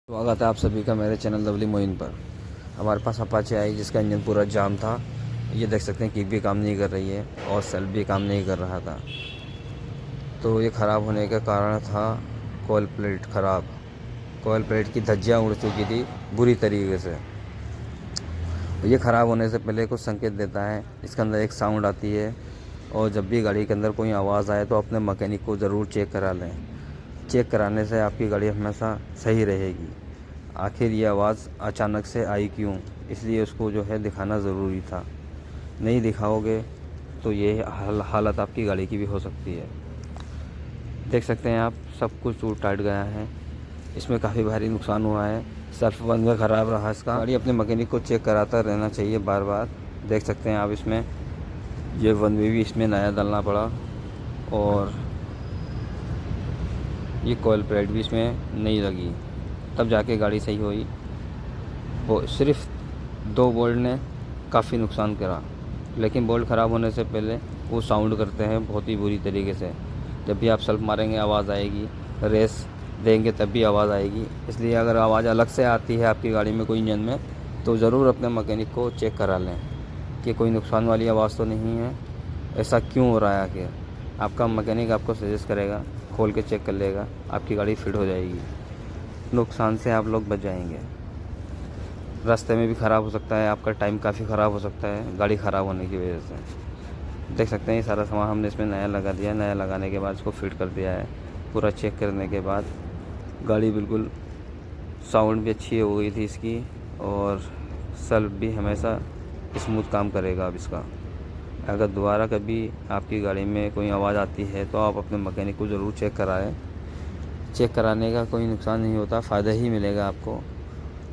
स्वागत है आप सभी का मेरे चैनल लवली मोइन पर। हमारे पास अपाचे आई जिसका इंजन पूरा जाम था। ये देख सकते हैं किक भी काम नहीं कर रही है और सेल्फ भी काम नहीं कर रहा था। तो ये ख़राब होने का कारण था कोयल प्लेट ख़राब। कोयल प्लेट की धज्जियाँ उड़ चुकी थी बुरी तरीके से। ये ख़राब होने से पहले कुछ संकेत देता है। इसके अंदर एक साउंड आती है और जब भी गाड़ी के अंदर कोई आवाज़ आए तो अपने मैकेनिक को ज़रूर चेक करा लें। चेक कराने से आपकी गाड़ी हमेशा सही रहेगी। आखिर ये आवाज़ अचानक से आई क्यों, इसलिए उसको जो है दिखाना ज़रूरी था। नहीं दिखाओगे तो ये हालत आपकी गाड़ी की भी हो सकती है। देख सकते हैं आप, सब कुछ टूट टाट गया है। इसमें काफ़ी भारी नुकसान हुआ है। सेल्फ वन में ख़राब रहा इसका। गाड़ी अपने मैकेनिक को चेक कराता रहना चाहिए बार बार। देख सकते हैं आप, इसमें ये वन भी इसमें नया डालना पड़ा और ये कोयल प्लेट भी इसमें नहीं लगी, तब जाके गाड़ी सही हुई। वो सिर्फ 2 बोल्ट ने काफ़ी नुकसान करा, लेकिन बोल्ट ख़राब होने से पहले वो साउंड करते हैं बहुत ही बुरी तरीके से। जब भी आप सेल्फ मारेंगे आवाज़ आएगी, रेस देंगे तब भी आवाज़ आएगी। इसलिए अगर आवाज़ अलग से आती है आपकी गाड़ी में कोई इंजन में, तो ज़रूर अपने मैकेनिक को चेक करा लें कि कोई नुकसान वाली आवाज़ तो नहीं है, ऐसा क्यों हो रहा है आखिर। आपका मैकेनिक आपको सजेस्ट करेगा, खोल के चेक कर लेगा, आपकी गाड़ी फिट हो जाएगी। नुकसान से आप लोग बच जाएंगे। रास्ते में भी ख़राब हो सकता है, आपका टाइम काफ़ी ख़राब हो सकता है गाड़ी ख़राब होने की वजह से। देख सकते हैं ये सारा सामान हमने इसमें नया लगा दिया। नया लगाने के बाद इसको फिट कर दिया है। पूरा चेक करने के बाद गाड़ी बिल्कुल, साउंड भी अच्छी हो गई थी इसकी और सेल्फ भी हमेशा स्मूथ काम करेगा अब इसका। अगर दोबारा कभी आपकी गाड़ी में कोई आवाज़ आती है तो आप अपने मैकेनिक को ज़रूर चेक कराएं। चेक कराने का कोई नुकसान नहीं होता, फ़ायदा ही मिलेगा आपको।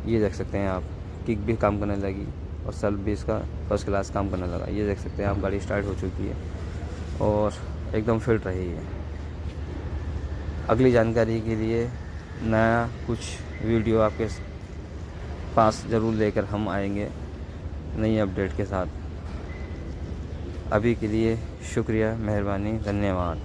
ये देख सकते हैं आप, किक भी काम करने लगी और सेल्फ भी इसका फर्स्ट क्लास काम करने लगा। ये देख सकते हैं आप, गाड़ी स्टार्ट हो चुकी है और एकदम फिट रही है। अगली जानकारी के लिए नया कुछ वीडियो आपके पास ज़रूर लेकर हम आएंगे नई अपडेट के साथ। अभी के लिए शुक्रिया, मेहरबानी, धन्यवाद।